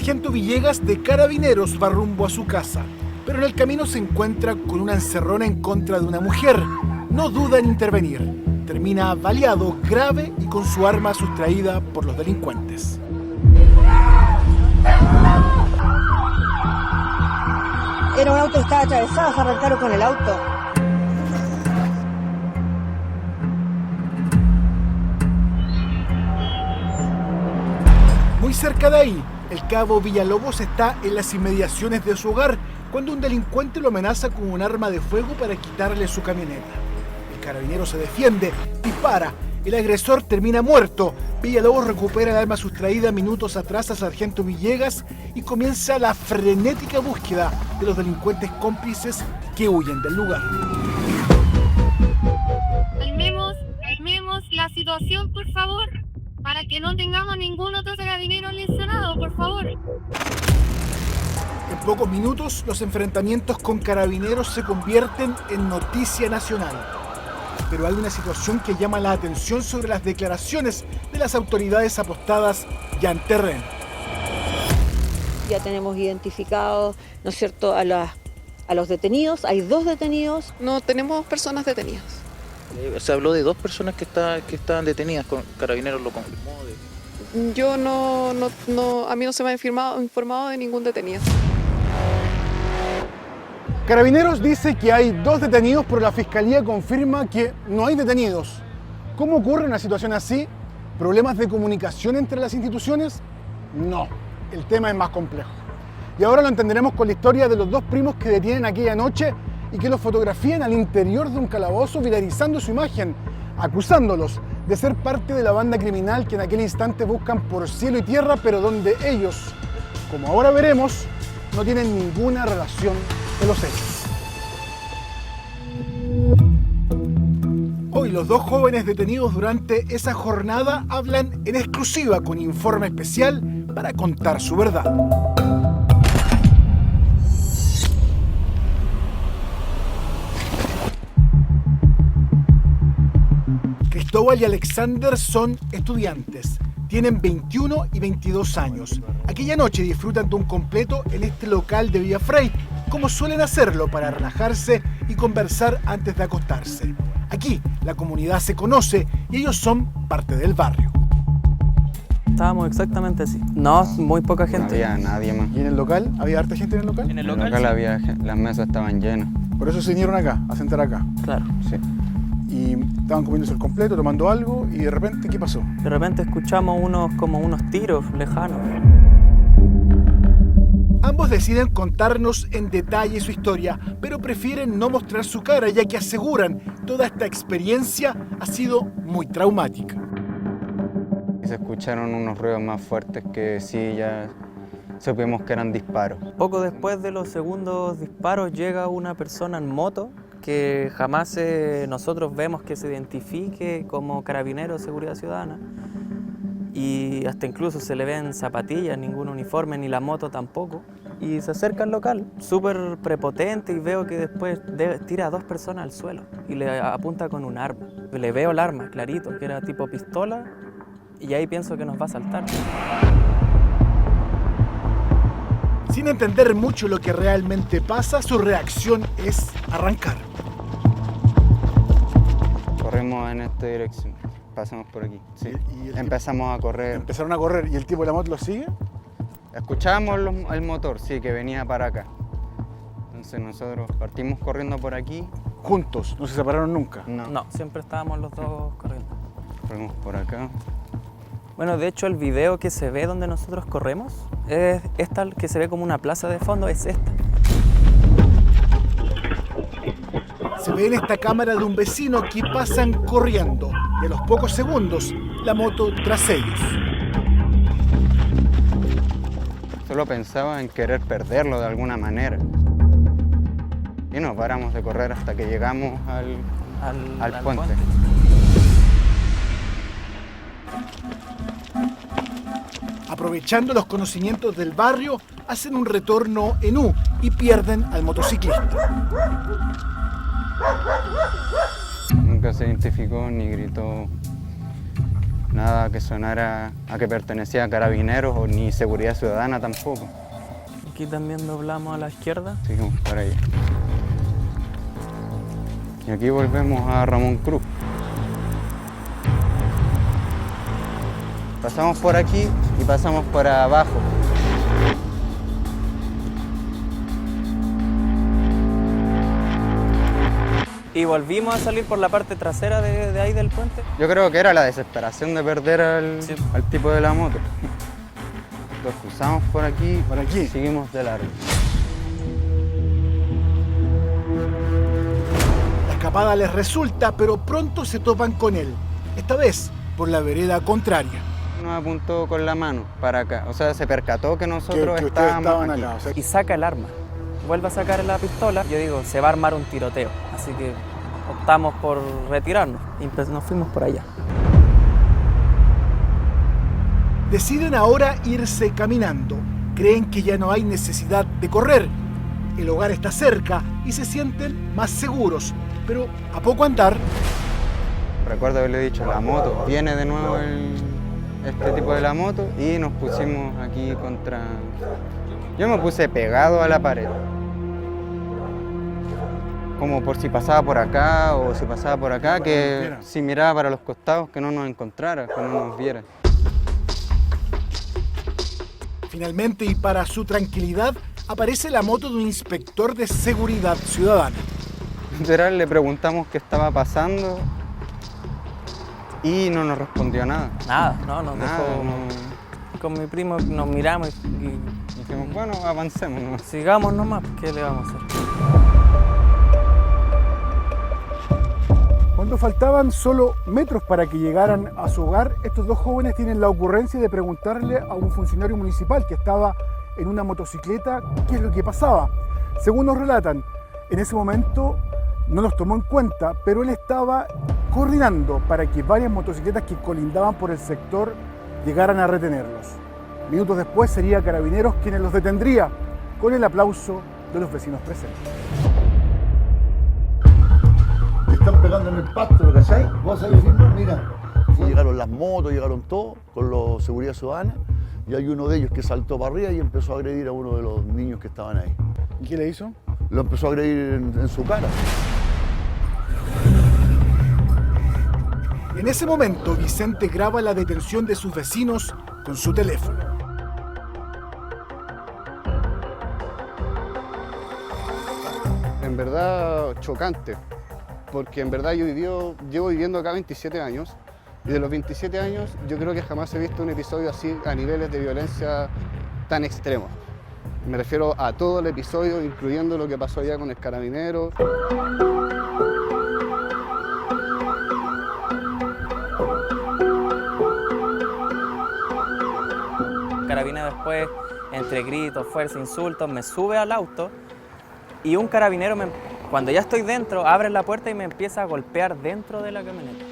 sargento Villegas de Carabineros va rumbo a su casa, pero en el camino se encuentra con una encerrona en contra de una mujer. No duda en intervenir. Termina baleado grave y con su arma sustraída por los delincuentes. Era un auto que estaba atravesado, se arrancaron con el auto. Muy cerca de ahí, el cabo Villalobos está en las inmediaciones de su hogar cuando un delincuente lo amenaza con un arma de fuego para quitarle su camioneta. El carabinero se defiende, dispara, el agresor termina muerto. Villalobos recupera el arma sustraída minutos atrás a sargento Villegas y comienza la frenética búsqueda de los cómplices que huyen del lugar. Calmemos la situación, por favor, para que no tengamos ningún otro carabinero lesionado, por favor. En pocos minutos, los enfrentamientos con carabineros se convierten en noticia nacional. Pero hay una situación que llama la atención sobre las declaraciones de las autoridades apostadas ya en terreno. Ya tenemos identificados, ¿no es cierto?, a los detenidos. Hay 2 detenidos. No tenemos personas detenidas. Se habló de 2 personas que estaban detenidas, Carabineros lo confirmó. Yo a mí no se me ha informado de ningún detenido. Carabineros dice que hay 2 detenidos, pero la Fiscalía confirma que no hay detenidos. ¿Cómo ocurre una situación así? ¿Problemas de comunicación entre las instituciones? No, el tema es más complejo. Y ahora lo entenderemos con la historia de los 2 primos que detienen aquella noche y que los fotografían al interior de un calabozo, viralizando su imagen, acusándolos de ser parte de la banda criminal que en aquel instante buscan por cielo y tierra, pero donde ellos, como ahora veremos, no tienen ninguna relación con los hechos. Hoy los 2 jóvenes detenidos durante esa jornada hablan en exclusiva con informe especial para contar su verdad. Cristóbal y Alexander son estudiantes. Tienen 21 y 22 años. Aquella noche disfrutan de un completo en este local de Villa Frey, como suelen hacerlo para relajarse y conversar antes de acostarse. Aquí la comunidad se conoce y ellos son parte del barrio. Estábamos exactamente así. No, muy poca gente. No había nadie más. ¿Y en el local? ¿Había harta gente en el local? En el En el local, local sí. había, las mesas estaban llenas. Por eso se vinieron acá, a sentar acá. Claro. Sí. Y estaban comiéndose el completo, tomando algo, y de repente, ¿qué pasó? De repente escuchamos unos tiros lejanos. Ambos deciden contarnos en detalle su historia, pero prefieren no mostrar su cara, ya que aseguran toda esta experiencia ha sido muy traumática. Y se escucharon unos ruidos más fuertes que sí ya supimos que eran disparos. Poco después de los segundos disparos llega una persona en moto que jamás nosotros vemos que se identifique como carabinero de seguridad ciudadana. Y hasta incluso se le ven zapatillas, ningún uniforme, ni la moto tampoco. Y se acerca al local, súper prepotente, y veo que después tira a 2 personas al suelo y le apunta con un arma. Le veo el arma, clarito, que era tipo pistola, y ahí pienso que nos va a asaltar. Sin entender mucho lo que realmente pasa, su reacción es arrancar. Corrimos en esta dirección, pasamos por aquí. Sí. ¿Y el Empezamos a correr. Empezaron a correr y el tipo de la moto los sigue. Escuchábamos el motor, sí, que venía para acá. Entonces nosotros partimos corriendo por aquí. Juntos, no se separaron nunca. No, siempre estábamos los 2 corriendo. Corrimos por acá. Bueno, de hecho el video que se ve donde nosotros corremos es esta que se ve como una plaza de fondo, es esta. Se ve en esta cámara de un vecino que pasan corriendo y a los pocos segundos la moto tras ellos. Solo pensaba en querer perderlo de alguna manera. Y no paramos de correr hasta que llegamos al puente. Aprovechando los conocimientos del barrio, hacen un retorno en U y pierden al motociclista. Nunca se identificó ni gritó Nada que sonara a que pertenecía a Carabineros o ni Seguridad Ciudadana tampoco. Aquí también doblamos a la izquierda. Seguimos por allá. Y aquí volvemos a Ramón Cruz. Pasamos por aquí y pasamos por abajo. Y volvimos a salir por la parte trasera de ahí del puente. Yo creo que era la desesperación de perder Sí. al tipo de la moto. Entonces cruzamos por aquí y seguimos de largo. La escapada les resulta, pero pronto se topan con él. Esta vez por la vereda contraria. Nos apuntó con la mano para acá. O sea, se percató que nosotros que ustedes estábamos estaban aquí. acá. O sea, Y saca el arma. Vuelve a sacar la pistola. Yo digo, se va a armar un tiroteo. Así que optamos por retirarnos y nos fuimos por allá. deciden ahora irse caminando. Creen que ya no hay necesidad de correr. El hogar está cerca y se sienten más seguros. Pero a poco andar, Recuerdo haberle dicho, la moto. Viene de nuevo este tipo de la moto y nos pusimos aquí contra... Yo me puse pegado a la pared. Como por si pasaba por acá o si pasaba por acá, que si miraba para los costados, que no nos encontrara, que no nos viera. finalmente y para su tranquilidad, aparece la moto de un inspector de seguridad ciudadana. Literal, le preguntamos qué estaba pasando y no nos respondió nada. Nada, no, nos Nada, dejó... no. Con mi primo nos miramos y Dijimos, bueno, avancemos, ¿no? sigamos nomás, ¿qué le vamos a hacer? Cuando faltaban solo metros para que llegaran a su hogar, estos dos jóvenes tienen la ocurrencia de preguntarle a un funcionario municipal que estaba en una motocicleta qué es lo que pasaba. Según nos relatan, en ese momento no los tomó en cuenta, pero él estaba coordinando para que varias motocicletas que colindaban por el sector llegaran a retenerlos. Minutos después sería Carabineros quienes los detendría, con el aplauso de los vecinos presentes. Están pegando en el pasto, ¿lo cachai? Vos sabés, mira. Y llegaron las motos, llegaron todos con los seguridad ciudadana y hay uno de ellos que saltó para arriba y empezó a agredir a uno de los niños que estaban ahí. ¿Y qué le hizo? Lo empezó a agredir en su cara. En ese momento, Vicente graba la detención de sus vecinos con su teléfono. En verdad chocante, porque en verdad yo llevo viviendo acá 27 años y de los 27 años yo creo que jamás he visto un episodio así a niveles de violencia tan extremos. Me refiero a todo el episodio, incluyendo lo que pasó allá con el carabinero. Carabinero después, entre gritos, fuerza, insultos, me sube al auto y un carabinero, cuando ya estoy dentro, abre la puerta y me empieza a golpear dentro de la camioneta.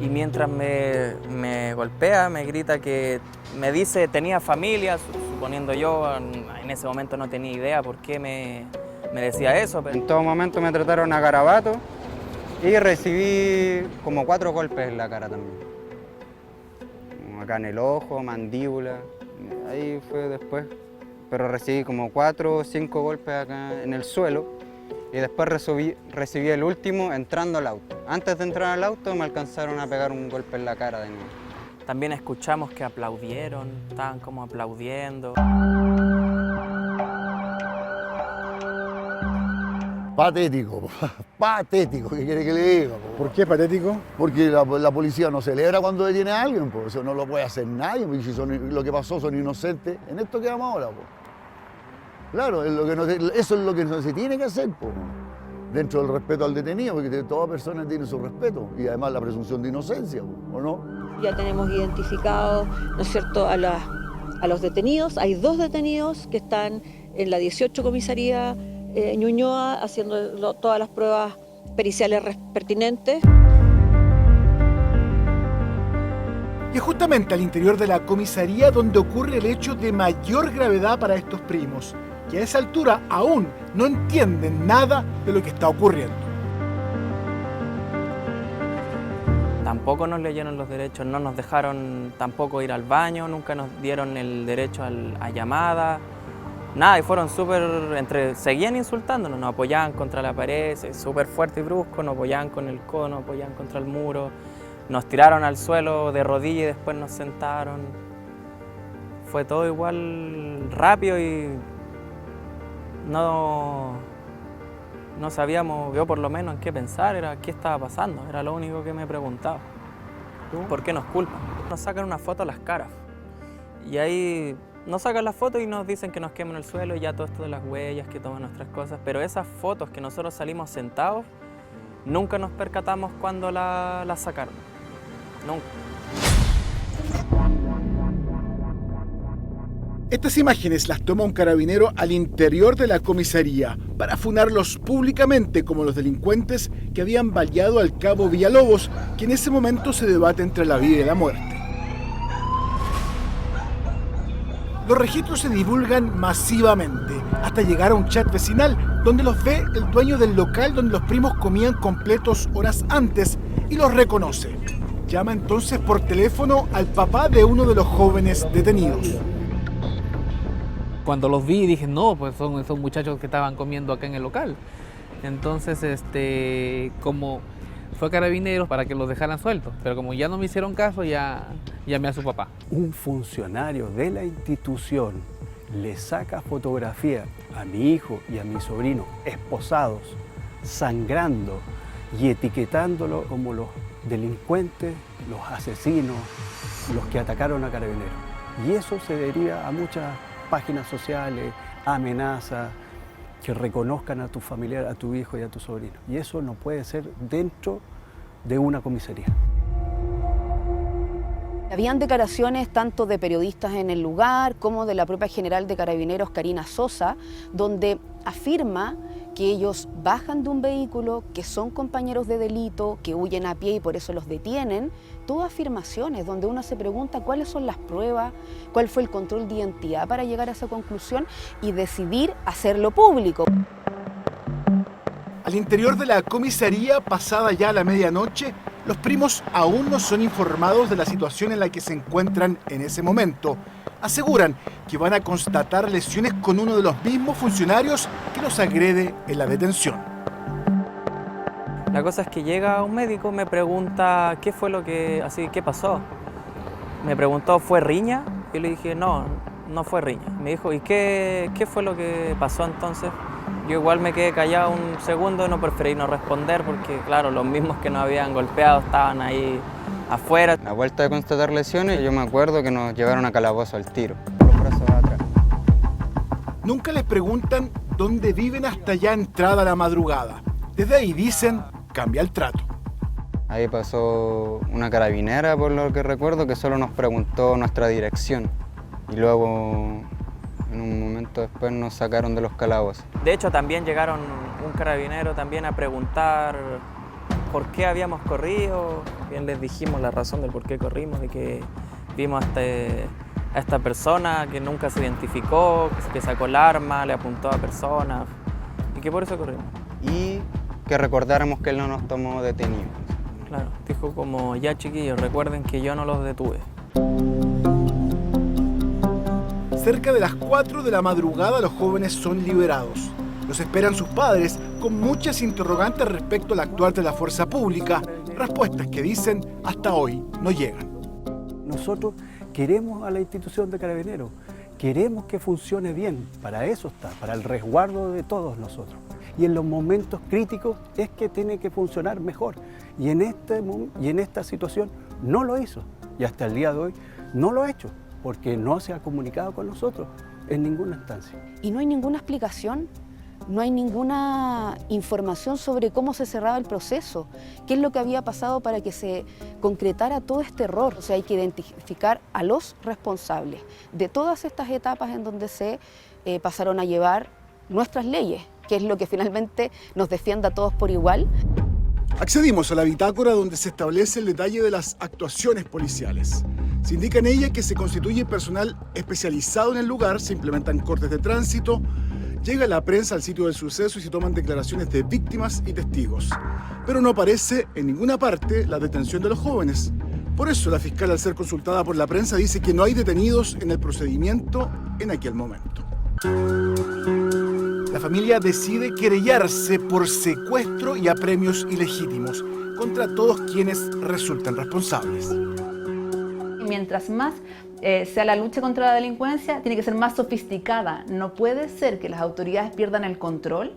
Y mientras me golpea, me grita que me dice tenía familia, suponiendo yo, en ese momento no tenía idea por qué me decía eso. Pero... En todo momento me trataron a garabato y recibí como 4 golpes en la cara también. Acá en el ojo, mandíbula, ahí fue después. Pero recibí como 4 o 5 golpes acá en el suelo y después recibí el último entrando al auto. Antes de entrar al auto me alcanzaron a pegar un golpe en la cara de nuevo. También escuchamos que aplaudieron, estaban como aplaudiendo. Patético, patético, ¿qué quiere que le diga? ¿Por qué patético? Porque la policía no celebra cuando detiene a alguien, pues eso no lo puede hacer nadie, porque si lo que pasó son inocentes, en esto quedamos ahora. Pues. Claro, eso es lo que no se tiene que hacer, pues, dentro del respeto al detenido, porque toda persona tiene su respeto y además la presunción de inocencia, ¿o no? Ya tenemos identificados, ¿no es cierto?, a los detenidos. Hay 2 detenidos que están en la 18 comisaría Ñuñoa haciendo todas las pruebas periciales pertinentes. Y es justamente al interior de la comisaría donde ocurre el hecho de mayor gravedad para estos primos, que a esa altura aún no entienden nada de lo que está ocurriendo. Está tampoco nos leyeron los derechos, no nos dejaron tampoco ir al baño, nunca nos dieron el derecho a llamada, nada, y fueron seguían insultándonos, nos apoyaban contra la pared, súper fuerte y brusco, nos apoyaban con el codo, nos apoyaban contra el muro, nos tiraron al suelo de rodillas y después nos sentaron. Fue todo igual rápido y no sabíamos, yo por lo menos, en qué pensar, qué estaba pasando, era lo único que me preguntaba. ¿Por qué nos culpan? Nos sacan una foto a las caras y ahí nos sacan la foto y nos dicen que nos quemen el suelo y ya todo esto de las huellas, que toman nuestras cosas, pero esas fotos que nosotros salimos sentados, nunca nos percatamos cuando las sacaron, nunca. Estas imágenes las toma un carabinero al interior de la comisaría para funarlos públicamente como los delincuentes que habían baleado al cabo Villalobos, que en ese momento se debate entre la vida y la muerte. Los registros se divulgan masivamente hasta llegar a un chat vecinal donde los ve el dueño del local donde los primos comían completos horas antes y los reconoce. Llama entonces por teléfono al papá de uno de los jóvenes detenidos. Cuando los vi dije, no, pues son esos muchachos que estaban comiendo acá en el local. Entonces, como fue a Carabineros para que los dejaran sueltos, pero como ya no me hicieron caso, ya llamé a su papá. Un funcionario de la institución le saca fotografía a mi hijo y a mi sobrino esposados, sangrando y etiquetándolo como los delincuentes, los asesinos, los que atacaron a Carabineros. Y eso se deriva a muchas páginas sociales, amenazas, que reconozcan a tu familiar, a tu hijo y a tu sobrino. Y eso no puede ser dentro de una comisaría. Habían declaraciones tanto de periodistas en el lugar como de la propia general de Carabineros, Karina Sosa, donde afirma que ellos bajan de un vehículo, que son compañeros de delito, que huyen a pie y por eso los detienen. Todas afirmaciones donde uno se pregunta cuáles son las pruebas, cuál fue el control de identidad para llegar a esa conclusión y decidir hacerlo público. Al interior de la comisaría, pasada ya la medianoche, los primos aún no son informados de la situación en la que se encuentran en ese momento. Aseguran que van a constatar lesiones con uno de los mismos funcionarios que los agrede en la detención. La cosa es que llega un médico, me pregunta qué fue qué pasó. Me preguntó, ¿fue riña? Yo le dije, no fue riña. Me dijo, ¿y qué fue lo que pasó entonces? Yo igual me quedé callado un segundo y no preferí no responder porque, claro, los mismos que nos habían golpeado estaban ahí afuera. A la vuelta de constatar lesiones, yo me acuerdo que nos llevaron a calabozo al tiro. Los brazos atrás. Nunca les preguntan dónde viven hasta ya entrada la madrugada. Desde ahí dicen, cambia el trato. Ahí pasó una carabinera, por lo que recuerdo, que solo nos preguntó nuestra dirección. Y luego, en un momento después, nos sacaron de los calabozos. De hecho, también llegaron un carabinero también a preguntar por qué habíamos corrido. Bien les dijimos la razón del por qué corrimos, de que vimos a esta persona que nunca se identificó, que sacó el arma, le apuntó a personas y que por eso corrimos. Y que recordáramos que él no nos tomó detenidos. Claro, dijo como, ya chiquillos, recuerden que yo no los detuve. Cerca de las 4 de la madrugada los jóvenes son liberados. Los esperan sus padres con muchas interrogantes respecto al actuar de la fuerza pública, respuestas que dicen hasta hoy no llegan. Nosotros queremos a la institución de Carabineros, queremos que funcione bien, para eso está, para el resguardo de todos nosotros. Y en los momentos críticos es que tiene que funcionar mejor. Y en esta situación no lo hizo. Y hasta el día de hoy no lo ha hecho, porque no se ha comunicado con nosotros en ninguna instancia. Y no hay ninguna explicación, no hay ninguna información sobre cómo se cerraba el proceso, qué es lo que había pasado para que se concretara todo este error. O sea, hay que identificar a los responsables de todas estas etapas en donde se pasaron a llevar nuestras leyes, que es lo que finalmente nos defiende a todos por igual. Accedimos a la bitácora donde se establece el detalle de las actuaciones policiales. Se indica en ella que se constituye personal especializado en el lugar, se implementan cortes de tránsito, Llega la prensa al sitio del suceso y se toman declaraciones de víctimas y testigos. Pero no aparece en ninguna parte la detención de los jóvenes. Por eso la fiscal, al ser consultada por la prensa, dice que no hay detenidos en el procedimiento en aquel momento. La familia decide querellarse por secuestro y apremios ilegítimos contra todos quienes resultan responsables. Mientras más sea la lucha contra la delincuencia, tiene que ser más sofisticada. No puede ser que las autoridades pierdan el control,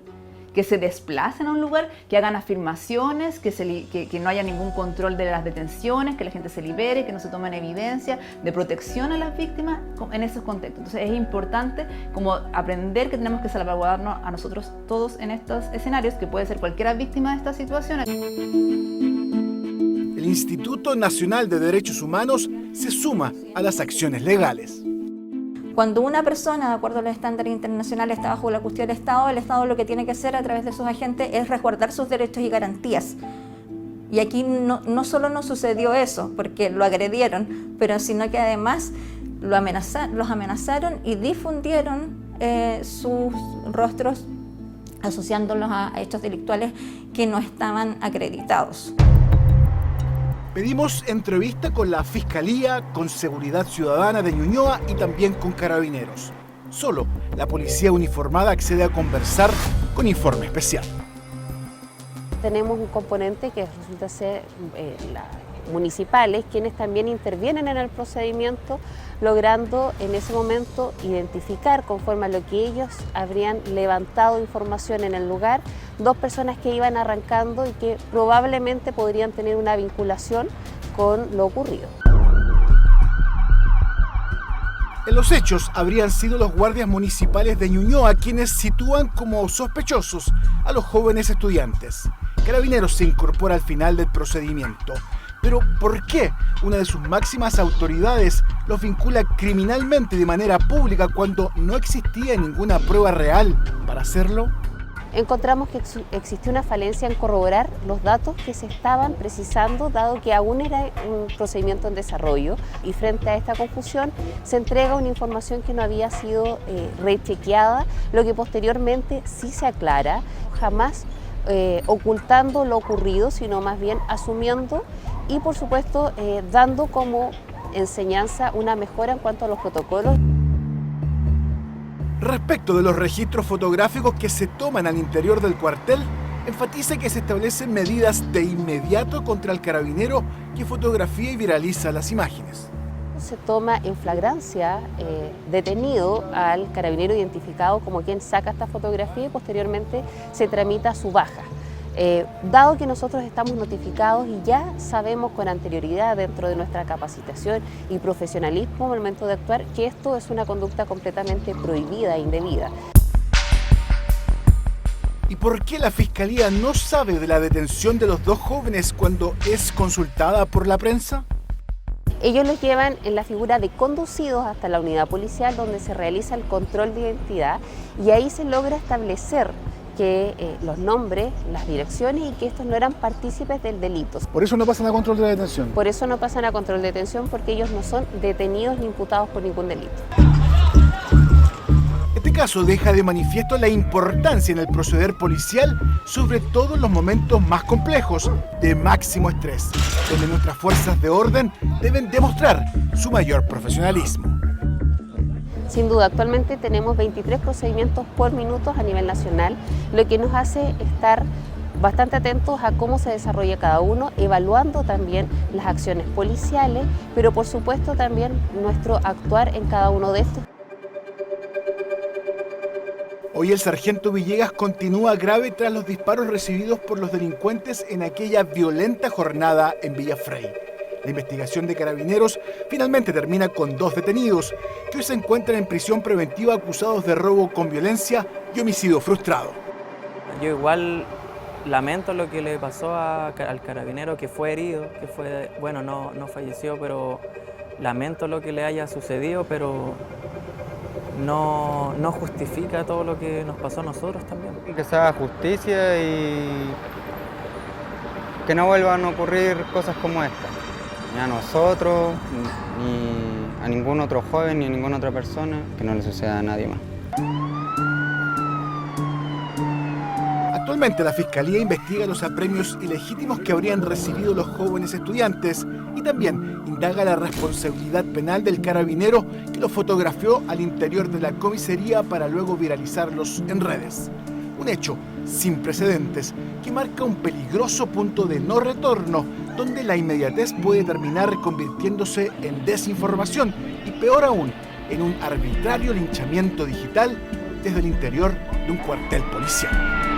que se desplacen a un lugar, que hagan afirmaciones, que no haya ningún control de las detenciones, que la gente se libere, que no se tomen evidencia de protección a las víctimas en esos contextos. Entonces es importante como aprender que tenemos que salvaguardarnos a nosotros todos en estos escenarios, que puede ser cualquiera víctima de estas situaciones. El Instituto Nacional de Derechos Humanos se suma a las acciones legales. Cuando una persona, de acuerdo a los estándares internacionales, está bajo la custodia del Estado, el Estado lo que tiene que hacer a través de sus agentes es resguardar sus derechos y garantías. Y aquí no solo no sucedió eso, porque lo agredieron, pero sino que además los amenazaron y difundieron sus rostros asociándolos a hechos delictuales que no estaban acreditados. Pedimos entrevista con la Fiscalía, con Seguridad Ciudadana de Ñuñoa y también con Carabineros. Solo la policía uniformada accede a conversar con informe especial. Tenemos un componente que resulta ser municipales, quienes también intervienen en el procedimiento, logrando en ese momento identificar, conforme a lo que ellos habrían levantado información en el lugar, 2 personas que iban arrancando y que probablemente podrían tener una vinculación con lo ocurrido. En los hechos habrían sido los guardias municipales de Ñuñoa quienes sitúan como sospechosos a los jóvenes estudiantes. Carabineros se incorpora al final del procedimiento. Pero ¿por qué una de sus máximas autoridades los vincula criminalmente de manera pública cuando no existía ninguna prueba real para hacerlo? Encontramos que existió una falencia en corroborar los datos que se estaban precisando, dado que aún era un procedimiento en desarrollo, y frente a esta confusión se entrega una información que no había sido rechequeada, lo que posteriormente sí se aclara, jamás ocultando lo ocurrido, sino más bien asumiendo y por supuesto dando como enseñanza una mejora en cuanto a los protocolos. Respecto de los registros fotográficos que se toman al interior del cuartel, enfatiza que se establecen medidas de inmediato contra el carabinero que fotografía y viraliza las imágenes. Se toma en flagrancia detenido al carabinero identificado como quien saca esta fotografía y posteriormente se tramita su baja. Dado que nosotros estamos notificados y ya sabemos con anterioridad dentro de nuestra capacitación y profesionalismo al momento de actuar que esto es una conducta completamente prohibida e indebida. ¿Y por qué la Fiscalía no sabe de la detención de los 2 jóvenes cuando es consultada por la prensa? Ellos los llevan en la figura de conducidos hasta la unidad policial donde se realiza el control de identidad y ahí se logra establecer que los nombres, las direcciones y que estos no eran partícipes del delito. ¿Por eso no pasan a control de la detención? Por eso no pasan a control de detención porque ellos no son detenidos ni imputados por ningún delito. Este caso deja de manifiesto la importancia en el proceder policial, sobre todo en los momentos más complejos, de máximo estrés, donde nuestras fuerzas de orden deben demostrar su mayor profesionalismo. Sin duda, actualmente tenemos 23 procedimientos por minuto a nivel nacional, lo que nos hace estar bastante atentos a cómo se desarrolla cada uno, evaluando también las acciones policiales, pero por supuesto también nuestro actuar en cada uno de estos. Hoy el sargento Villegas continúa grave tras los disparos recibidos por los delincuentes en aquella violenta jornada en Villafrey. La investigación de Carabineros finalmente termina con 2 detenidos que hoy se encuentran en prisión preventiva acusados de robo con violencia y homicidio frustrado. Yo igual lamento lo que le pasó al carabinero que fue herido, que fue, bueno, no falleció, pero lamento lo que le haya sucedido, pero no justifica todo lo que nos pasó a nosotros también. Que se haga justicia y que no vuelvan a ocurrir cosas como esta. Ni a nosotros, ni a ningún otro joven, ni a ninguna otra persona, que no le suceda a nadie más. Actualmente la Fiscalía investiga los apremios ilegítimos que habrían recibido los jóvenes estudiantes y también indaga la responsabilidad penal del carabinero que los fotografió al interior de la comisaría para luego viralizarlos en redes. Un hecho sin precedentes que marca un peligroso punto de no retorno donde la inmediatez puede terminar convirtiéndose en desinformación y peor aún, en un arbitrario linchamiento digital desde el interior de un cuartel policial.